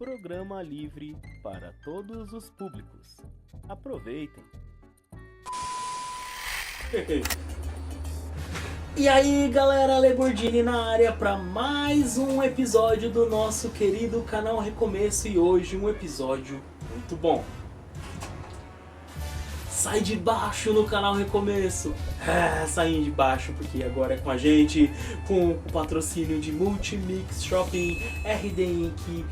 Programa livre para todos os públicos. Aproveitem! E aí galera, Legordini na área para mais um episódio do nosso querido canal Recomeço. E hoje um episódio muito bom. Sai de baixo no canal Recomeço. Saindo de baixo porque agora é com a gente, com o patrocínio de Multimix Shopping, RD Inc,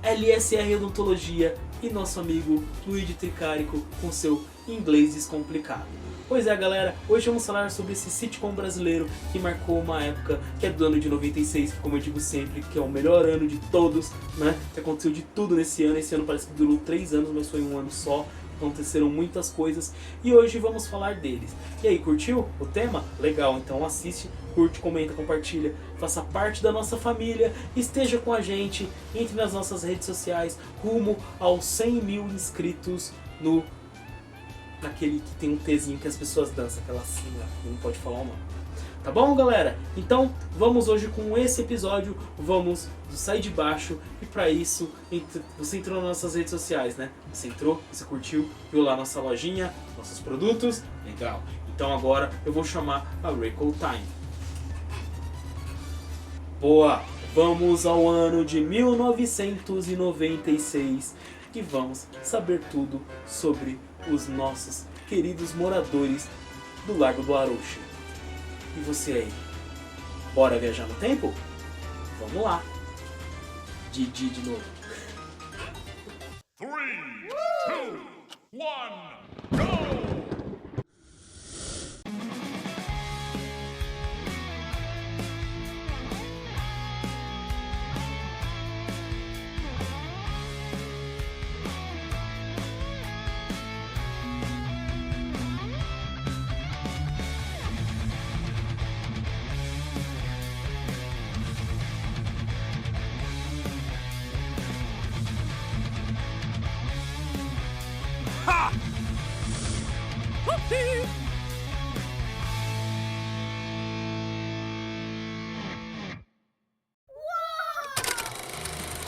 LSR Odontologia e nosso amigo Luigi Tricarico com seu inglês descomplicado. Pois é galera, hoje vamos falar sobre esse sitcom brasileiro que marcou uma época que é do ano de 96, que, como eu digo sempre, que é o melhor ano de todos, né? Que aconteceu de tudo nesse ano. Esse ano parece que durou 3 anos, mas foi um ano só. Aconteceram muitas coisas e hoje vamos falar deles. E aí, curtiu o tema? Legal, então assiste, curte, comenta, compartilha, faça parte da nossa família, esteja com a gente, entre nas nossas redes sociais, rumo aos 100 mil inscritos no... naquele que tem um Tzinho que as pessoas dançam, aquela sigla, não pode falar o nome. Tá bom, galera? Então, vamos hoje com esse episódio, vamos do Sai de Baixo. E pra isso, você entrou nas nossas redes sociais, né? Você entrou, você curtiu, viu lá nossa lojinha, nossos produtos, legal. Então agora eu vou chamar a Recall Time. Boa! Vamos ao ano de 1996 e vamos saber tudo sobre os nossos queridos moradores do Largo do Arouche. E você aí? Bora viajar no tempo? Vamos lá! Didi de novo. 3, 2, 1, go!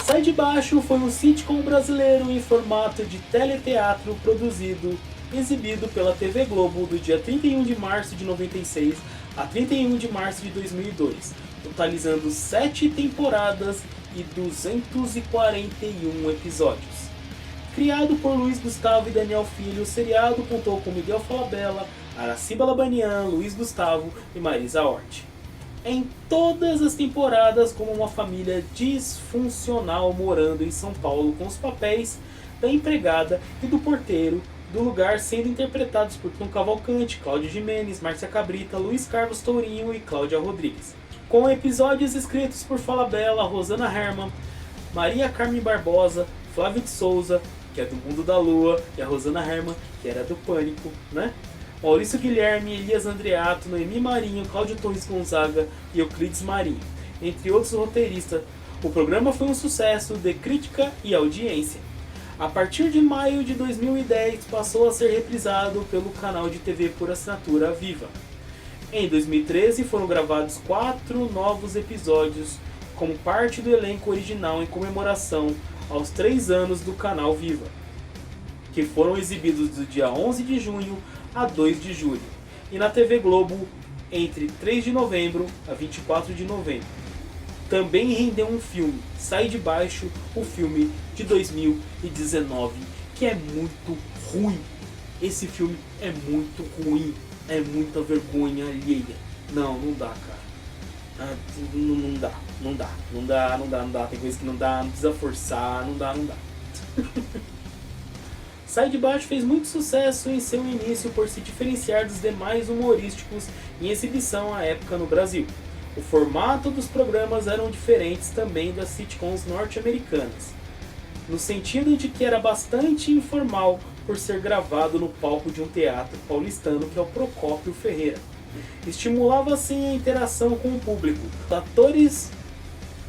Sai de Baixo foi um sitcom brasileiro em formato de teleteatro produzido, exibido pela TV Globo do dia 31 de março de 96 a 31 de março de 2002, totalizando 7 temporadas e 241 episódios. Criado por Luiz Gustavo e Daniel Filho, o seriado contou com Miguel Falabella, Araciba Labanian, Luiz Gustavo e Marisa Hort. Em todas as temporadas, como uma família disfuncional morando em São Paulo, com os papéis da empregada e do porteiro do lugar sendo interpretados por Tom Cavalcante, Cláudio Gimenez, Márcia Cabrita, Luiz Carlos Tourinho e Cláudia Rodrigues. Com episódios escritos por Falabella, Rosana Herman, Maria Carmen Barbosa, Flávio de Souza, que é do Mundo da Lua, e a Rosana Herman, que era do Pânico, né? Maurício Guilherme, Elias Andreato, Noemi Marinho, Cláudio Torres Gonzaga e Euclides Marinho, entre outros roteiristas. O programa foi um sucesso de crítica e audiência. A partir de maio de 2010 passou a ser reprisado pelo canal de TV por assinatura Viva. Em 2013 foram gravados 4 novos episódios como parte do elenco original em comemoração aos 3 anos do canal Viva, que foram exibidos do dia 11 de junho a 2 de julho, e na TV Globo entre 3 de novembro a 24 de novembro. Também rendeu um filme, Sai de Baixo, o filme de 2019, que é muito ruim. Esse filme é muito ruim, é muita vergonha alheia. Não dá, cara. Não dá. Tem coisa que não dá, não precisa forçar, não dá. Sai de Baixo fez muito sucesso em seu início por se diferenciar dos demais humorísticos em exibição à época no Brasil. O formato dos programas eram diferentes também das sitcoms norte-americanas, no sentido de que era bastante informal por ser gravado no palco de um teatro paulistano que é o Procópio Ferreira. Estimulava assim a interação com o público. Os atores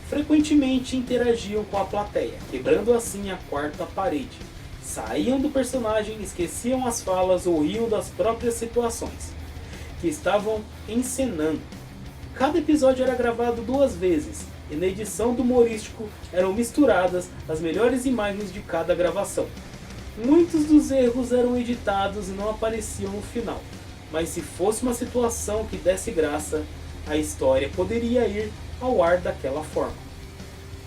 frequentemente interagiam com a plateia, quebrando assim a quarta parede. Saíam do personagem, esqueciam as falas ou riam das próprias situações que estavam encenando. Cada episódio era gravado 2 vezes, e na edição do humorístico eram misturadas as melhores imagens de cada gravação. Muitos dos erros eram editados e não apareciam no final, mas se fosse uma situação que desse graça, a história poderia ir ao ar daquela forma.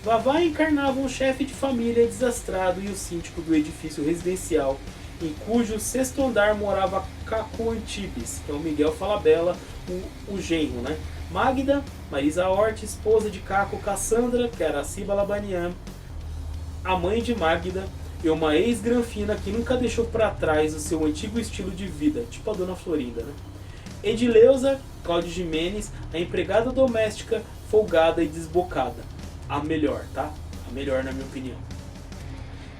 Vavá encarnava um chefe de família desastrado e o síndico do edifício residencial, em cujo sexto andar morava Caco Antibes, que é o Miguel Falabella, o genro, né? Magda, Marisa Hort, esposa de Caco, Cassandra, que era a Ciba Labanian, a mãe de Magda, e uma ex-granfina que nunca deixou para trás o seu antigo estilo de vida, tipo a Dona Florinda, né? Edileuza, Cláudia Jimenez, a empregada doméstica, folgada e desbocada. A melhor, tá? A melhor na minha opinião.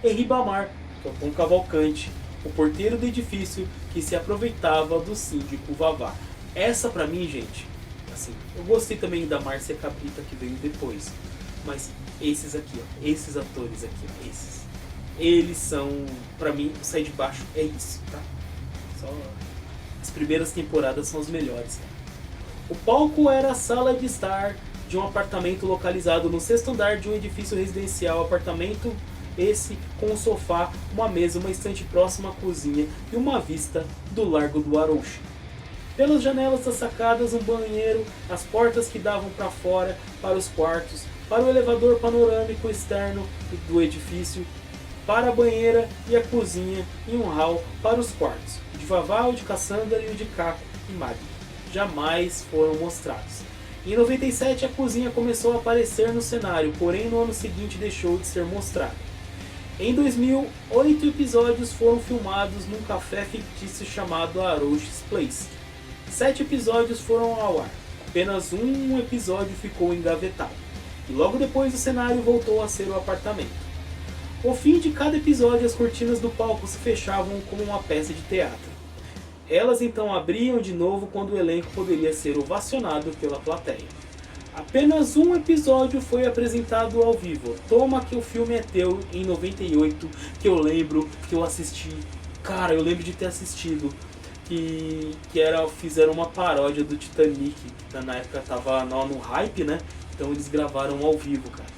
E Ribamar, que é o Tom Cavalcante, o porteiro do edifício que se aproveitava do síndico Vavá. Essa pra mim, gente, assim, eu gostei também da Márcia Cabrita que veio depois. Mas esses aqui, ó, esses atores aqui, ó, esses. Eles são, pra mim, o Sai de Baixo é isso, tá? Só as primeiras temporadas são as melhores, cara. O palco era a sala de estar de um apartamento localizado no sexto andar de um edifício residencial. Apartamento esse com um sofá, uma mesa, uma estante próxima à cozinha e uma vista do Largo do Arouche. Pelas janelas das sacadas, um banheiro, as portas que davam para fora, para os quartos, para o elevador panorâmico externo do edifício, para a banheira e a cozinha e um hall para os quartos, o de Vavá, o de Cassandra e o de Caco e Magda. Jamais foram mostrados. Em 97 a cozinha começou a aparecer no cenário, porém no ano seguinte deixou de ser mostrada. Em 2000, 8 episódios foram filmados num café fictício chamado Arouche's Place. 7 episódios foram ao ar, apenas um episódio ficou engavetado, e logo depois o cenário voltou a ser o apartamento. Ao fim de cada episódio, as cortinas do palco se fechavam como uma peça de teatro. Elas então abriam de novo quando o elenco poderia ser ovacionado pela plateia. Apenas um episódio foi apresentado ao vivo, Toma que o filme é teu, em 98, que eu lembro que eu assisti. Cara, eu lembro de ter assistido, fizeram uma paródia do Titanic, que na época tava no hype, né? Então eles gravaram ao vivo, cara.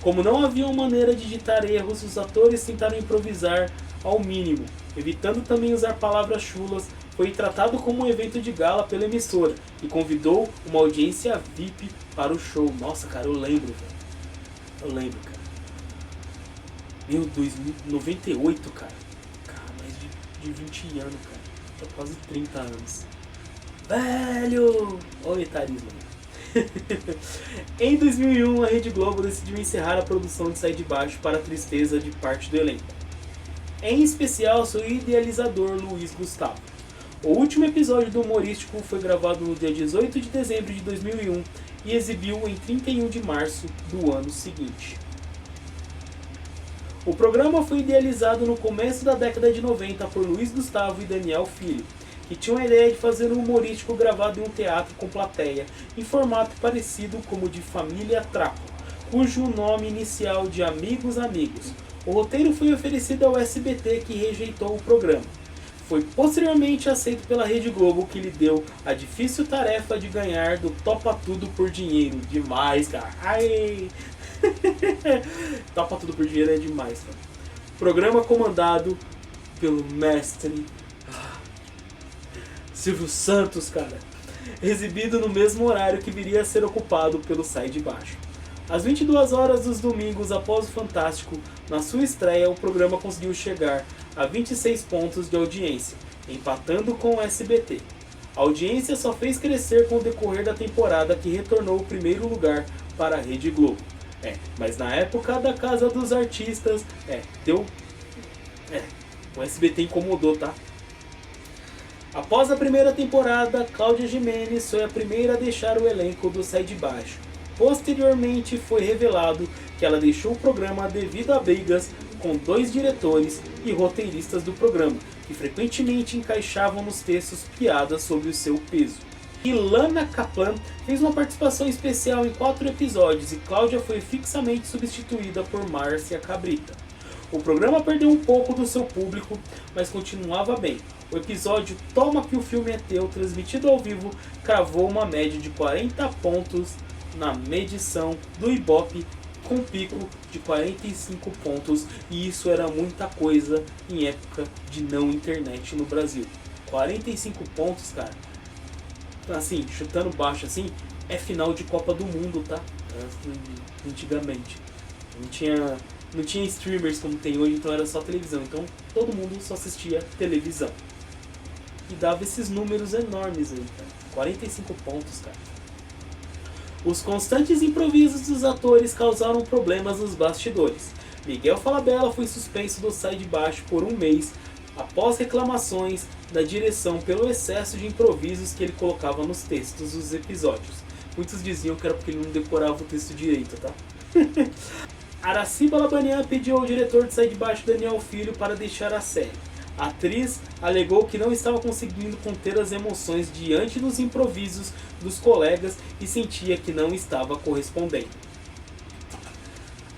Como não havia uma maneira de digitar erros, os atores tentaram improvisar ao mínimo, evitando também usar palavras chulas. Foi tratado como um evento de gala pela emissora e convidou uma audiência VIP para o show. Nossa, cara, eu lembro, velho. Eu lembro, cara. Meu Deus, 98, cara. Cara, mais de 20 anos, cara. Tá quase 30 anos. Velho! Olha o etarismo. Em 2001, a Rede Globo decidiu encerrar a produção de Sai de Baixo para a tristeza de parte do elenco. Em especial, seu idealizador, Luiz Gustavo. O último episódio do humorístico foi gravado no dia 18 de dezembro de 2001 e exibiu em 31 de março do ano seguinte. O programa foi idealizado no começo da década de 90 por Luiz Gustavo e Daniel Filho, que tinham a ideia de fazer um humorístico gravado em um teatro com plateia, em formato parecido como de Família Trapo, cujo nome inicial de Amigos Amigos. O roteiro foi oferecido ao SBT, que rejeitou o programa. Foi posteriormente aceito pela Rede Globo, que lhe deu a difícil tarefa de ganhar do Topa Tudo por Dinheiro. Demais, cara. Ai! Topa Tudo por Dinheiro é demais, cara. Programa comandado pelo mestre Silvio Santos, cara. Exibido no mesmo horário que viria a ser ocupado pelo Sai de Baixo. Às 22 horas dos domingos após o Fantástico, na sua estreia, o programa conseguiu chegar a 26 pontos de audiência, empatando com o SBT. A audiência só fez crescer com o decorrer da temporada, que retornou ao primeiro lugar para a Rede Globo. Mas na época da Casa dos Artistas, o SBT incomodou, tá? Após a primeira temporada, Cláudia Jimenez foi a primeira a deixar o elenco do Sai de Baixo. Posteriormente foi revelado que ela deixou o programa devido a brigas com 2 diretores e roteiristas do programa, que frequentemente encaixavam nos textos piadas sobre o seu peso. Ilana Kaplan fez uma participação especial em 4 episódios e Cláudia foi fixamente substituída por Márcia Cabrita. O programa perdeu um pouco do seu público, mas continuava bem. O episódio Toma que o filme é teu, transmitido ao vivo, cravou uma média de 40 pontos na medição do Ibope com pico de 45 pontos, e isso era muita coisa em época de não internet no Brasil. 45 pontos, cara, assim, chutando baixo assim, é final de Copa do Mundo, tá? Antigamente não tinha streamers como tem hoje, então era só televisão, então todo mundo só assistia televisão e dava esses números enormes aí, cara. 45 pontos, cara. Os constantes improvisos dos atores causaram problemas nos bastidores. Miguel Falabella foi suspenso do Sai de Baixo por um mês após reclamações da direção pelo excesso de improvisos que ele colocava nos textos dos episódios. Muitos diziam que era porque ele não decorava o texto direito, tá? Araciba Labanian pediu ao diretor de Sai de Baixo, Daniel Filho, para deixar a série. A atriz alegou que não estava conseguindo conter as emoções diante dos improvisos dos colegas e sentia que não estava correspondendo.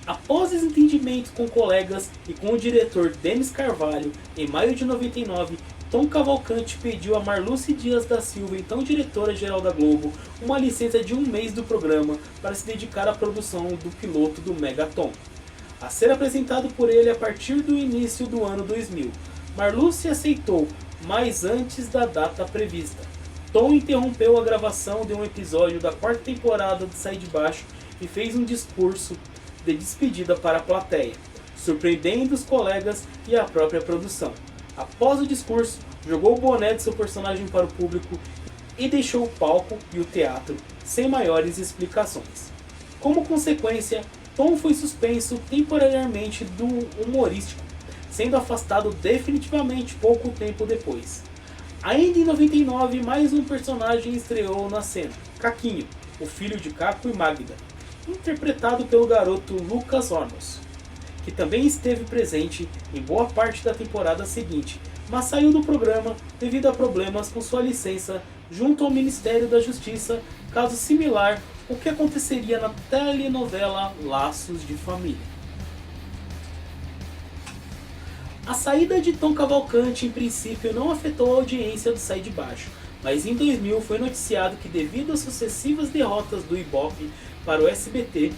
Após desentendimento com colegas e com o diretor Denis Carvalho, em maio de 99, Tom Cavalcante pediu a Marluce Dias da Silva, então diretora-geral da Globo, uma licença de um mês do programa para se dedicar à produção do piloto do Megaton, a ser apresentado por ele a partir do início do ano 2000. Marluce aceitou, mas antes da data prevista. Tom interrompeu a gravação de um episódio da 4ª temporada de Sai de Baixo e fez um discurso de despedida para a plateia, surpreendendo os colegas e a própria produção. Após o discurso, jogou o boné de seu personagem para o público e deixou o palco e o teatro sem maiores explicações. Como consequência, Tom foi suspenso temporariamente do humorístico, sendo afastado definitivamente pouco tempo depois. Ainda em 99, mais um personagem estreou na cena, Caquinho, o filho de Caco e Magda, interpretado pelo garoto Lucas Ormos, que também esteve presente em boa parte da temporada seguinte, mas saiu do programa devido a problemas com sua licença junto ao Ministério da Justiça, caso similar ao que aconteceria na telenovela Laços de Família. A saída de Tom Cavalcante, em princípio, não afetou a audiência do Sai de Baixo, mas em 2000 foi noticiado que, devido às sucessivas derrotas do Ibope para o SBT,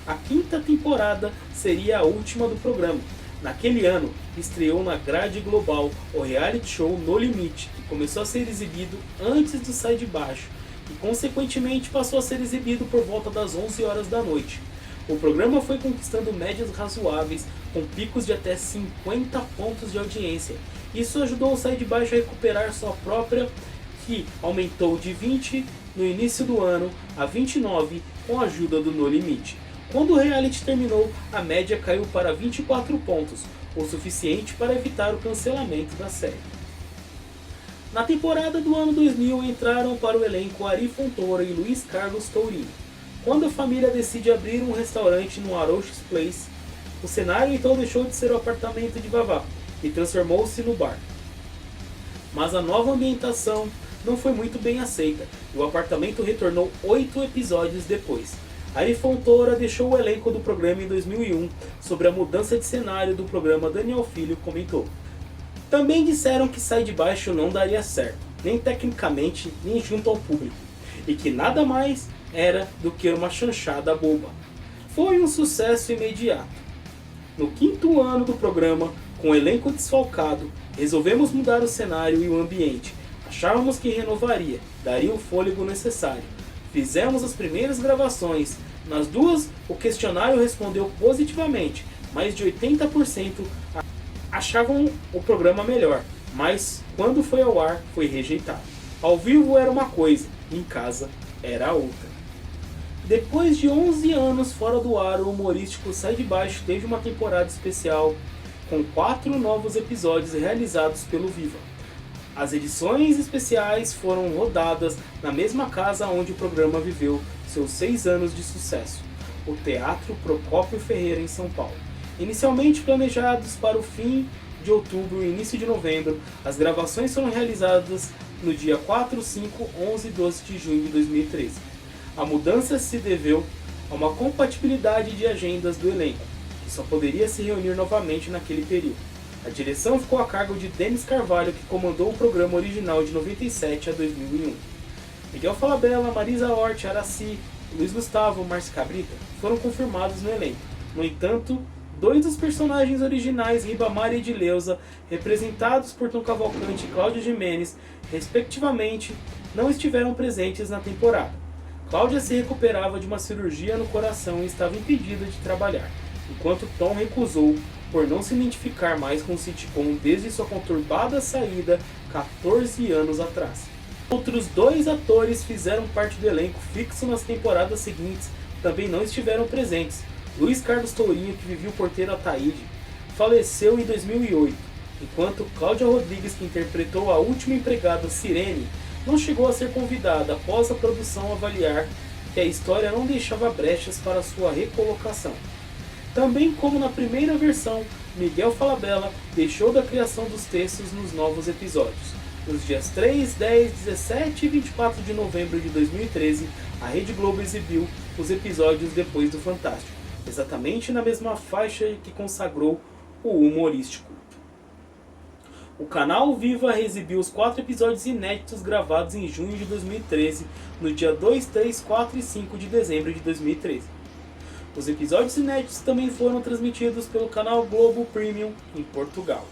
a 5ª temporada seria a última do programa. Naquele ano, estreou na grade global o reality show No Limite, que começou a ser exibido antes do Sai de Baixo e, consequentemente, passou a ser exibido por volta das 11 horas da noite. O programa foi conquistando médias razoáveis, com picos de até 50 pontos de audiência. Isso ajudou o Sai de Baixo a recuperar sua própria, que aumentou de 20 no início do ano a 29 com a ajuda do No Limite. Quando o reality terminou, a média caiu para 24 pontos, o suficiente para evitar o cancelamento da série. Na temporada do ano 2000 entraram para o elenco Ari Fontoura e Luiz Carlos Tourinho. Quando a família decide abrir um restaurante no Arochos Place, o cenário então deixou de ser o apartamento de Vavá e transformou-se no bar. Mas a nova ambientação não foi muito bem aceita e o apartamento retornou 8 episódios depois. Ari Fontoura deixou o elenco do programa em 2001. Sobre a mudança de cenário do programa, Daniel Filho comentou: também disseram que Sai de Baixo não daria certo, nem tecnicamente, nem junto ao público, e que nada mais era do que uma chanchada boba. Foi um sucesso imediato. No 5º ano do programa, com o elenco desfalcado, resolvemos mudar o cenário e o ambiente. Achávamos que renovaria, daria o fôlego necessário. Fizemos as primeiras gravações. Nas duas, o questionário respondeu positivamente. Mais de 80% achavam o programa melhor, mas quando foi ao ar, foi rejeitado. Ao vivo era uma coisa, em casa era outra. Depois de 11 anos fora do ar, o humorístico Sai de Baixo teve uma temporada especial com 4 novos episódios realizados pelo Viva. As edições especiais foram rodadas na mesma casa onde o programa viveu seus 6 anos de sucesso, o Teatro Procópio Ferreira, em São Paulo. Inicialmente planejados para o fim de outubro e início de novembro, as gravações foram realizadas no dia 4, 5, 11 e 12 de junho de 2013. A mudança se deveu a uma compatibilidade de agendas do elenco, que só poderia se reunir novamente naquele período. A direção ficou a cargo de Denis Carvalho, que comandou o programa original de 97 a 2001. Miguel Falabella, Marisa Hort, Araci, Luiz Gustavo e Márcia Cabrita foram confirmados no elenco. No entanto, 2 dos personagens originais, Ribamar e Edileuza, representados por Tom Cavalcante e Cláudia Gimenez, respectivamente, não estiveram presentes na temporada. Cláudia se recuperava de uma cirurgia no coração e estava impedida de trabalhar, enquanto Tom recusou por não se identificar mais com o sitcom desde sua conturbada saída 14 anos atrás. Outros 2 atores fizeram parte do elenco fixo nas temporadas seguintes, também não estiveram presentes. Luiz Carlos Tourinho, que vivia o porteiro Ataíde, faleceu em 2008, enquanto Cláudia Rodrigues, que interpretou a última empregada Sirene, não chegou a ser convidada após a produção avaliar que a história não deixava brechas para sua recolocação. Também como na primeira versão, Miguel Falabella deixou da criação dos textos nos novos episódios. Nos dias 3, 10, 17 e 24 de novembro de 2013, a Rede Globo exibiu os episódios depois do Fantástico, exatamente na mesma faixa que consagrou o humorístico. O canal Viva reexibiu os 4 episódios inéditos gravados em junho de 2013, no dia 2, 3, 4 e 5 de dezembro de 2013. Os episódios inéditos também foram transmitidos pelo canal Globo Premium em Portugal.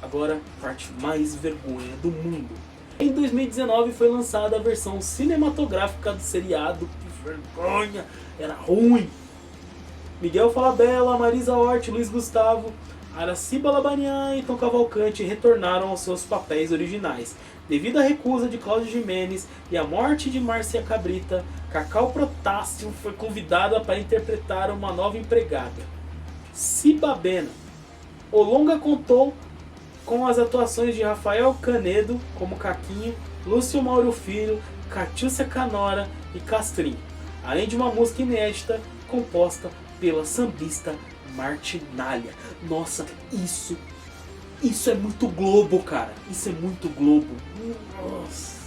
Agora, a parte mais vergonha do mundo. Em 2019 foi lançada a versão cinematográfica do seriado. Que vergonha! Era ruim! Miguel Falabella, Marisa Hort, Luiz Gustavo, Araciba Labanian e Tom Cavalcante retornaram aos seus papéis originais. Devido à recusa de Cláudia Gimenez e à morte de Márcia Cabrita, Cacau Protásio foi convidada para interpretar uma nova empregada, Cibabena. O longa contou com as atuações de Rafael Canedo como Caquinho, Lúcio Mauro Filho, Catiúcia Canora e Castrinho, além de uma música inédita composta pela sambista Martinalha. Nossa, isso é muito Globo, cara. Isso é muito Globo. Nossa.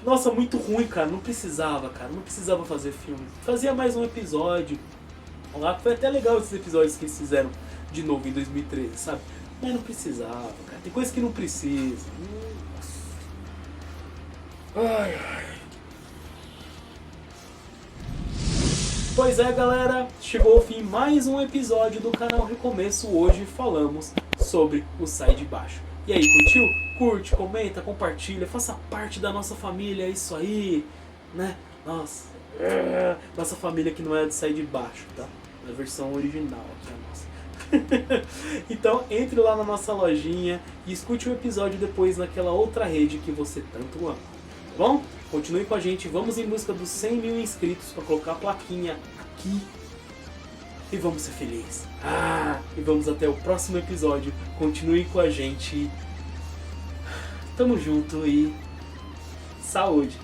Nossa, muito ruim, cara. Não precisava, cara. Não precisava fazer filme. Fazia mais um episódio. Lá foi até legal esses episódios que eles fizeram de novo em 2013, sabe? Mas não precisava, cara. Tem coisa que não precisa. Ai, ai. Pois é, galera, chegou ao fim mais um episódio do canal Recomeço. Hoje falamos sobre o Sai de Baixo. E aí, curtiu? Curte, comenta, compartilha, faça parte da nossa família, é isso aí, né? Nossa, nossa família que não é de Sai de Baixo, tá? A versão original aqui é a nossa. Então, entre lá na nossa lojinha e escute o episódio depois naquela outra rede que você tanto ama, tá bom? Continue com a gente, vamos em busca dos 100 mil inscritos para colocar a plaquinha aqui e vamos ser felizes. E vamos até o próximo episódio. Continue com a gente. Tamo junto e saúde!